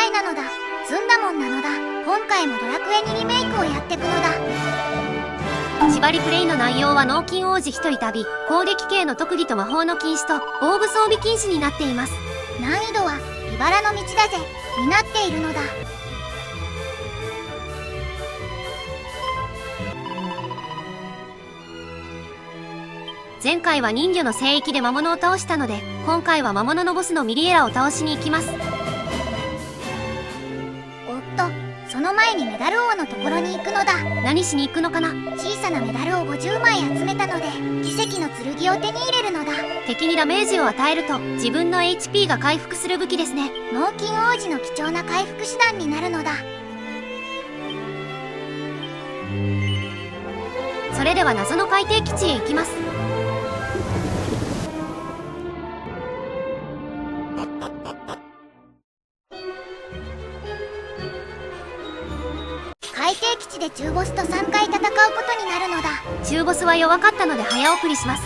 いなのだ。ずんだもんなのだ。今回もドラクエにリメイクをやってくのだ。縛りプレイの内容は脳筋王子一人旅、攻撃系の特技と魔法の禁止と防具装備禁止になっています。難易度は茨の道だぜになっているのだ。前回は人魚の聖域で魔物を倒したので、今回は魔物のボスのミリエラを倒しに行きます。おっと、その前にメダル王のところに行くのだ。何しに行くのかな。小さなメダルを50枚集めたので奇跡の剣を手に入れるのだ。敵にダメージを与えると自分の HP が回復する武器ですね。脳筋王子の貴重な回復手段になるのだ。それでは謎の海底基地へ行きます。海底基地で中ボスと3回戦うことになるのだ。中ボスは弱かったので早送りします。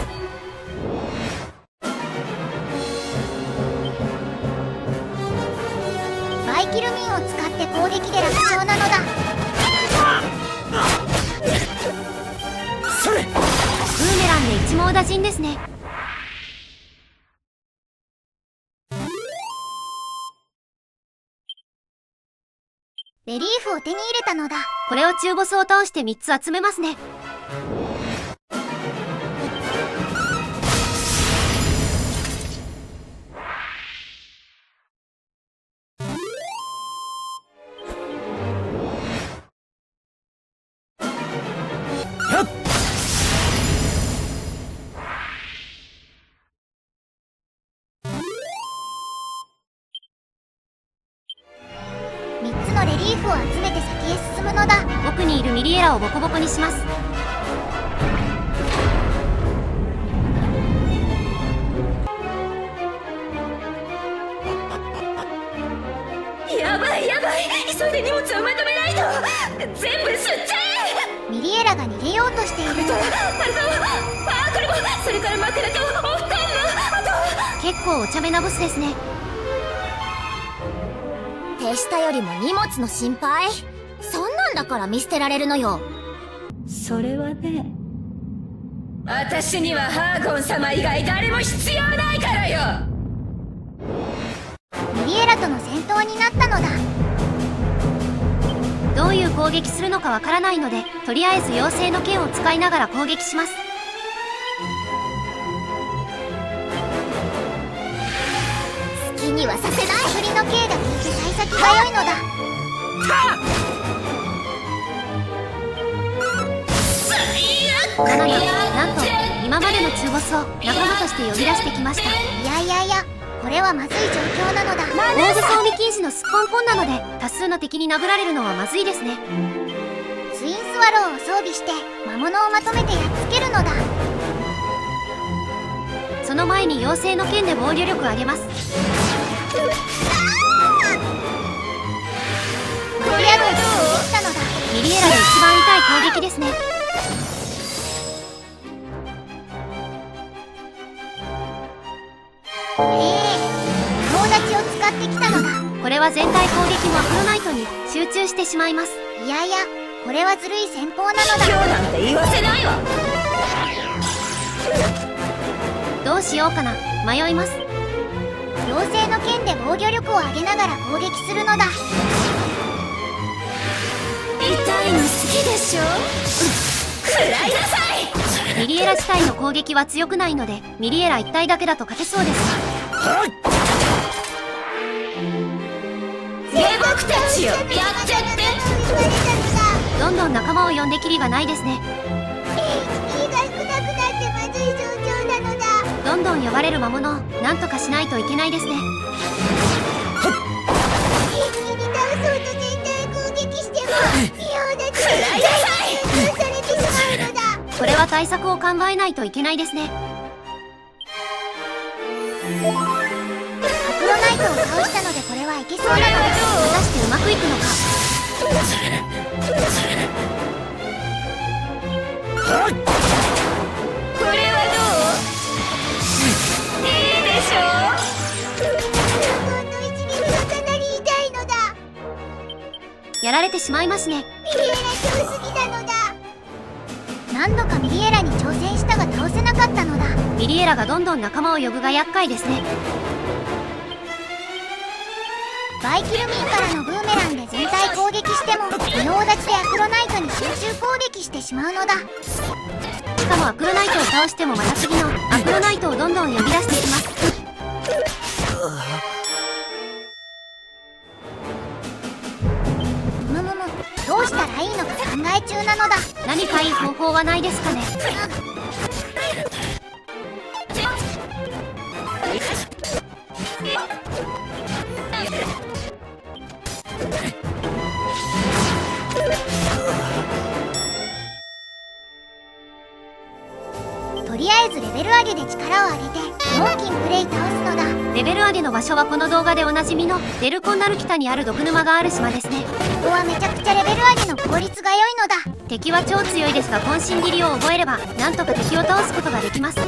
バイキルミンを使って攻撃で楽勝なのだ。ブーメランで一網打尽ですね。レリーフを手に入れたのだ。これを中ボスを倒して3つ集めますね。3つのレリーフを集めて先へ進むのだ。奥にいるミリエラをボコボコにします。やばいやばい、急いで荷物をまとめないと。全部吸っちゃえ。ミリエラが逃げようとしているのだ。これも、それから枕とお布団も、あと。結構お茶目なボスですね。手下よりも荷物の心配？そんなんだから見捨てられるのよ。それはね、私にはハーゴン様以外誰も必要ないからよ。ミリエラとの戦闘になったのだ。どういう攻撃するのかわからないので、とりあえず妖精の剣を使いながら攻撃します。好きにはさせない。薬の刑が効いて幸先が良いのだ。なので、なんと今までの中ボスを仲間として呼び出してきました。いや、これはまずい状況なのだ。防具装備禁止のすっぽんぽんなので、多数の敵に殴られるのはまずいですね。ツインスワローを装備して魔物をまとめてやっつけるのだ。その前に妖精の剣で防御力を上げます。盛り上がってきたのだ。ミリエラで一番痛い攻撃ですね。棒立ちを使ってきたのだ。これは全体攻撃もアクロナイトに集中してしまいます。いや、これはずるい戦法なのだ。今日なんて言わせないわ。どうしようかな、迷います。妖精の剣で防御力を上げながら攻撃するのだ。痛いの好きでしょ。食らいなさい。ミリエラ自体の攻撃は強くないので、ミリエラ1体だけだと勝てそうです。下僕たちよ、やっちゃって。どんどん仲間を呼んできりがないですね。 HP が少なくなってまずい状況なのだ。どんどん呼ばれる魔物をなんとかしないといけないですね。一気に倒そうと全体攻撃しても異様な力で殺されてしまうのだ。これは対策を考えないといけないですね。アクロナイトを倒したのでこれはいけそうなのだ。果たしてうまくいくのか。これはどう？いいでしょう。ほんの1ミリがかなり痛いのだ。やられてしまいますね。ミリエラ強すぎたのだ。何度かミリエラに挑戦したが倒せなかったのだ。ミリエラがどんどん仲間を呼ぶが厄介ですね。バイキルミンからのブーメランで全体攻撃しても仁王立ちでアクロナイトに集中攻撃してしまうのだ。しかもアクロナイトを倒してもまた次のアクロナイトをどんどん呼び出していきます。どうしたらいいのか考え中なのだ。何かいい方法はないですかね。とりあえずレベル上げで力を上げてモンキンプレイ倒すのだ。レベル上げの場所はこの動画でおなじみのデルコンナル北にある毒沼がある島ですね。ここはめちゃくちゃレベル上げの効率が良いのだ。敵は超強いですが渾身斬りを覚えればなんとか敵を倒すことができます。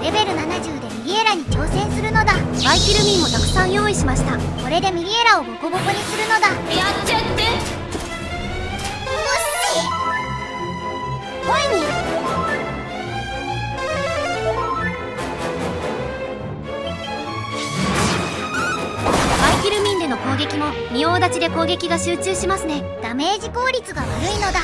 レベル70でミリエラに挑戦するのだ。バイキルミンもたくさん用意しました。これでミリエラをボコボコにするのだ。やっちゃってほいにバイキルミンでの攻撃も仁王立ちで攻撃が集中しますね。ダメージ効率が悪いのだ。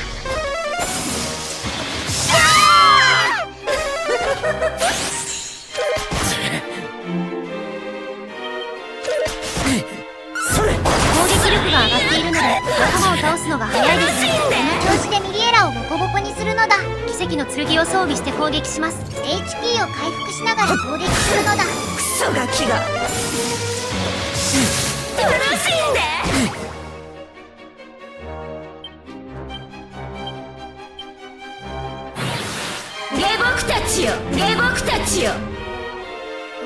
攻撃力が上がっているので仲間を倒すのが早いですね。この調子でミリエラをボコボコにするのだ。奇跡の剣を装備して攻撃します。 HP を回復しながら攻撃するのだ。クソガキが楽しんで。下僕たちよ、下僕たちよ。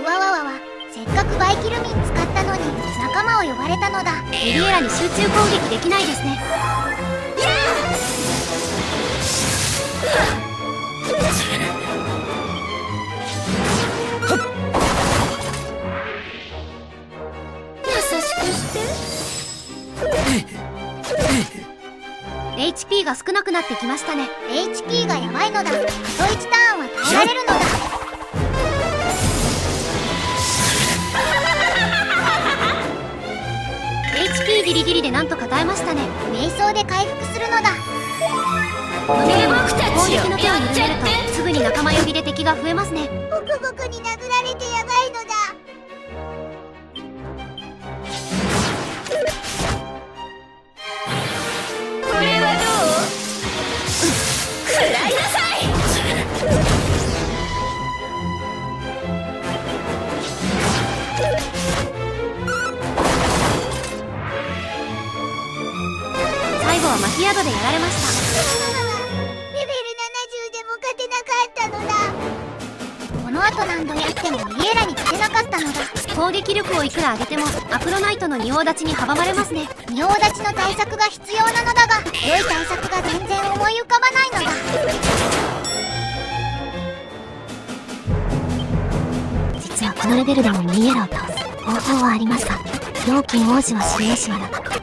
うわわわわ、せっかくバイキルミン使ったのに仲間を呼ばれたのだ。ミリエラに集中攻撃できないですね。優しくして。HP が少なくなってきましたね。 HP がやばいのだ。あと1ターンは耐えられるのだ。HP ギリギリでなんとか耐えましたね。瞑想で回復するのだ。下僕た攻ちよ、撃の手をやっ緩めるちゃって。とすぐに仲間呼びで敵が増えますね。ボコボコに殴られてやばいのだ。これはどう？食らいなさい。最後はマヒヤドでやられました。レベル70でも勝てなかったのだ。この後何度やってもミリエラに勝てなかったのだ。攻撃力をいくら上げてもアクロナイトの仁王立ちに阻まれますね。仁王立ちの対策が必要なのだが、良い対策が全然思い浮かばないのだ。実はこのレベルでもミリエラを倒す方法はありますが、陽金王子は知る由はなかった。ど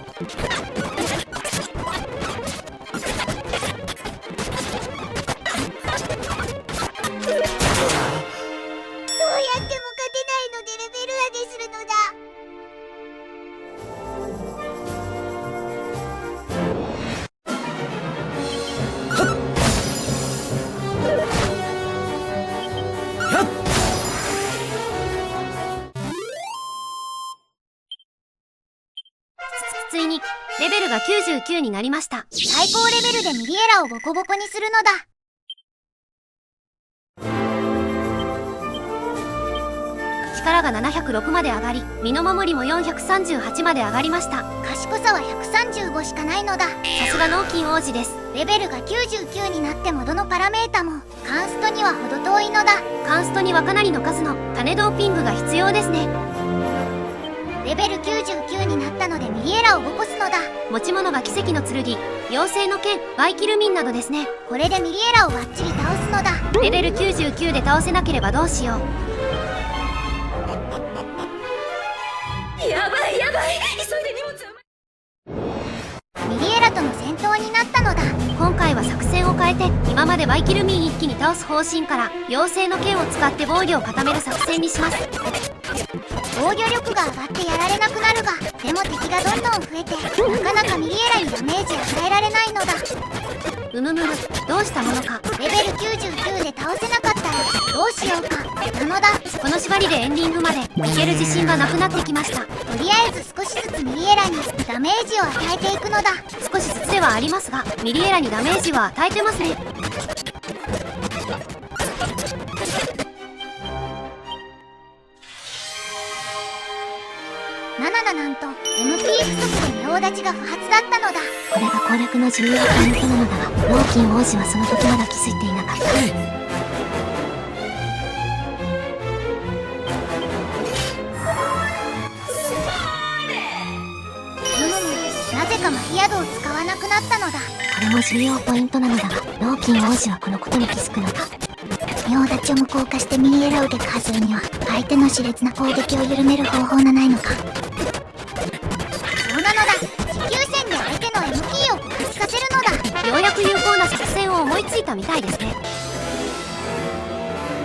うやっても勝てないのでレベル上げするのだ。ついにレベルが99になりました。最高レベルでミリエラをボコボコにするのだ。力が706まで上がり、身の守りも438まで上がりました。賢さは135しかないのだ。さすが脳筋王子です。レベルが99になってもどのパラメータもカンストには程遠いのだ。カンストにはかなりの数の種ドーピングが必要ですね。レベル99になったのでミリエラを起こすのだ。持ち物が奇跡の剣、妖精の剣、バイキルミンなどですね。これでミリエラをバッチリ倒すのだ。レベル99で倒せなければどうしよう。やばいやばい、急いで荷物を。ミリエラとの戦闘になったのだ。今回は作戦を変えて、今までバイキルミン一気に倒す方針から妖精の剣を使って防御を固める作戦にします。防御力が上がってやられなくなるが、でも敵がどんどん増えてなかなかミリエラにダメージ与えられないのだ。むむむむ、どうしたものか。レベル99で倒せなかったらどうしようかなのだ。この縛りでエンディングまでいける自信がなくなってきました。とりあえず少しずつミリエラにダメージを与えていくのだ。少しずつではありますが、ミリエラにダメージは与えてますね。なんと MP 不足で仁王立ちが不発だったのだ。これが攻略の重要ポイントなのだが、脳筋王子はその時まだ気づいていなかった。なぜかマヒヤドを使わなくなったのだ。これも重要ポイントなのだが、脳筋王子はこのことに気づくのだ。仁王立ちを無効化してミリエラを撃破するには相手の熾烈な攻撃を緩める方法がないのか。そうなのだ。持久戦で相手の MP を枯渇させるのだ。ようやく有効な作戦を思いついたみたいですね。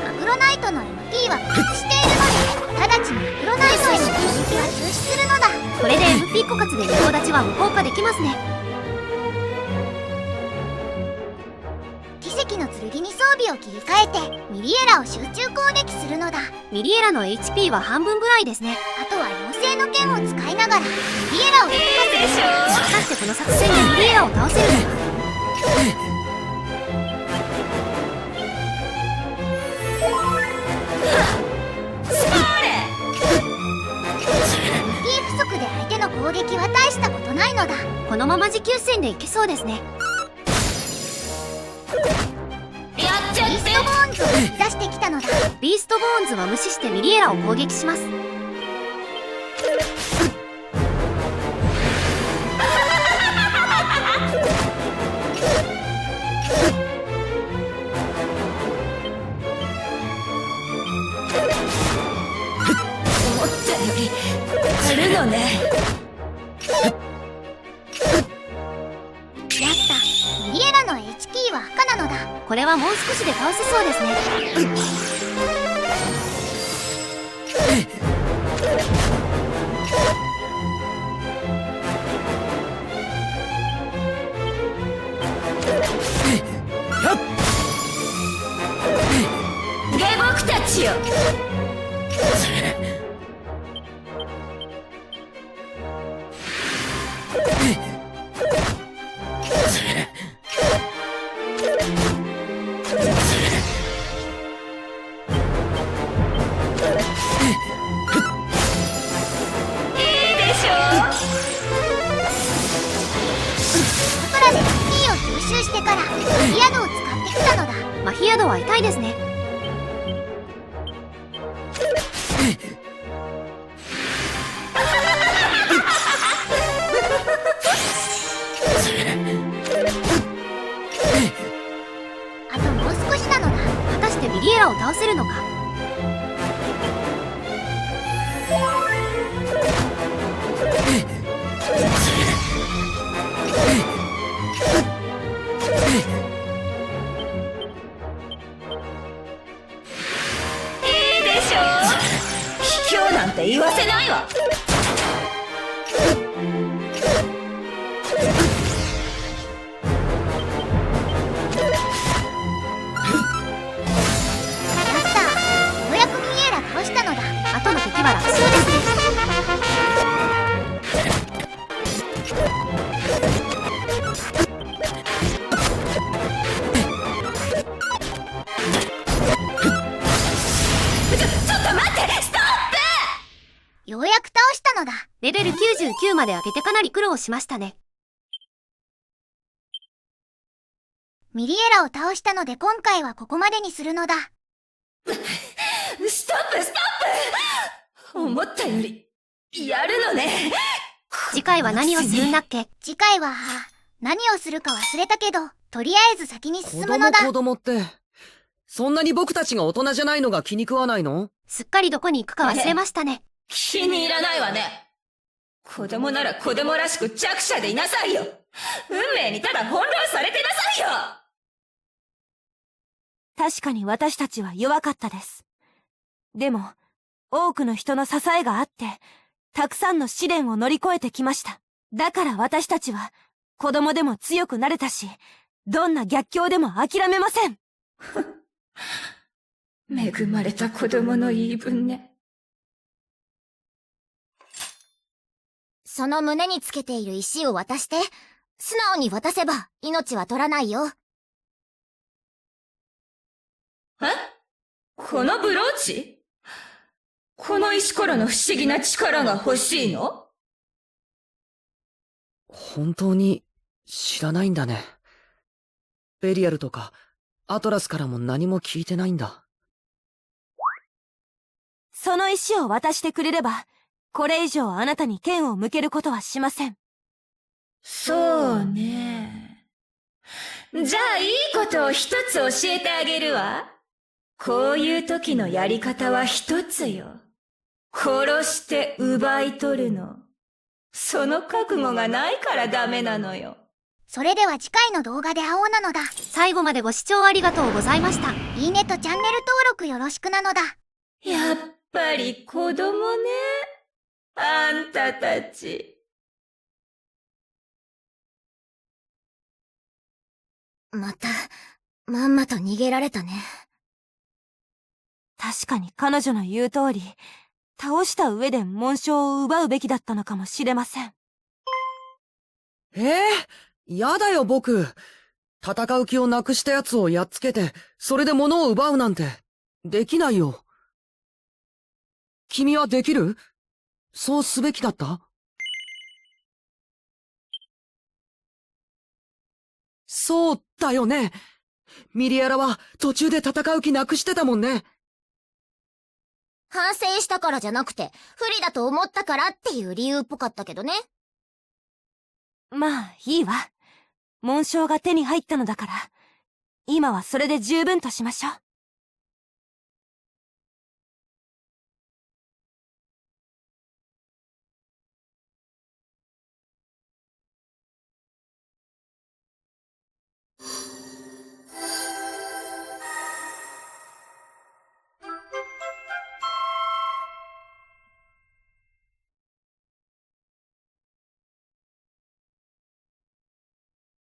アグロナイトの MP は枯渇しているので、直ちにアグロナイトへの攻撃は中止するのだ。これで MP 枯渇で仁王立ちは無効化できますね。奇跡の剣に装備を切り替えてミリエラを集中攻撃するのだ。ミリエラの HP は半分ぐらいですね。あとは妖精の剣を使いながらミリエラを撃破する。果たしてこの作戦でミリエラを倒せるのか。MP 不足で相手の攻撃は大したことないのだ。このまま持久戦でいけそうですね。やっちゃって。ビーストボーンズを出してきたのだ。ビーストボーンズは無視してミリエラを攻撃します。思ったよりあるのね。やった。ミリエラの HP は赤なのだ。これはもう少しで倒せそうですね。下僕たちよ。空で MP を吸収してからマヒヤドを使ってきたのだ。マヒヤドは痛いですね。あともう少しなのだ。果たしてミリエラを倒せるのか。いいでしょう。卑怯なんて言わせないわ。やった。ようやくミリエラ倒したのだ。後の敵は楽勝ですね。ちょっと待って、ストップ。レベル99まで上げてかなり苦労しましたね。ミリエラを倒したので今回はここまでにするのだ。ストップストップ思ったより、やるのね。次回は何をするんだっけ？次回は、何をするか忘れたけど、とりあえず先に進むのだ。子供って、そんなに僕たちが大人じゃないのが気に食わないの？すっかりどこに行くか忘れましたね。気に入らないわね。子供なら子供らしく弱者でいなさいよ。運命にただ翻弄されてなさいよ。確かに私たちは弱かったです。でも、多くの人の支えがあって、たくさんの試練を乗り越えてきました。だから私たちは、子供でも強くなれたし、どんな逆境でも諦めません。恵まれた子供の言い分ね。その胸につけている石を渡して、素直に渡せば命は取らないよ。え？このブローチ？この石ころの不思議な力が欲しいの？本当に知らないんだね。ベリアルとかアトラスからも何も聞いてないんだ。その石を渡してくれれば、これ以上あなたに剣を向けることはしません。そうね。じゃあいいことを一つ教えてあげるわ。こういう時のやり方は一つよ。殺して奪い取るの。その覚悟がないからダメなのよ。それでは次回の動画で会おうなのだ。最後までご視聴ありがとうございました。いいねとチャンネル登録よろしくなのだ。やっぱり子供ね。あんたたち。また、まんまと逃げられたね。確かに彼女の言う通り、倒した上で紋章を奪うべきだったのかもしれません。やだよ僕。戦う気をなくした奴をやっつけて、それで物を奪うなんて、できないよ。君はできる？そうすべきだった？そうだよね。ミリアラは途中で戦う気なくしてたもんね。反省したからじゃなくて、不利だと思ったからっていう理由っぽかったけどね。まあ、いいわ。紋章が手に入ったのだから、今はそれで十分としましょう。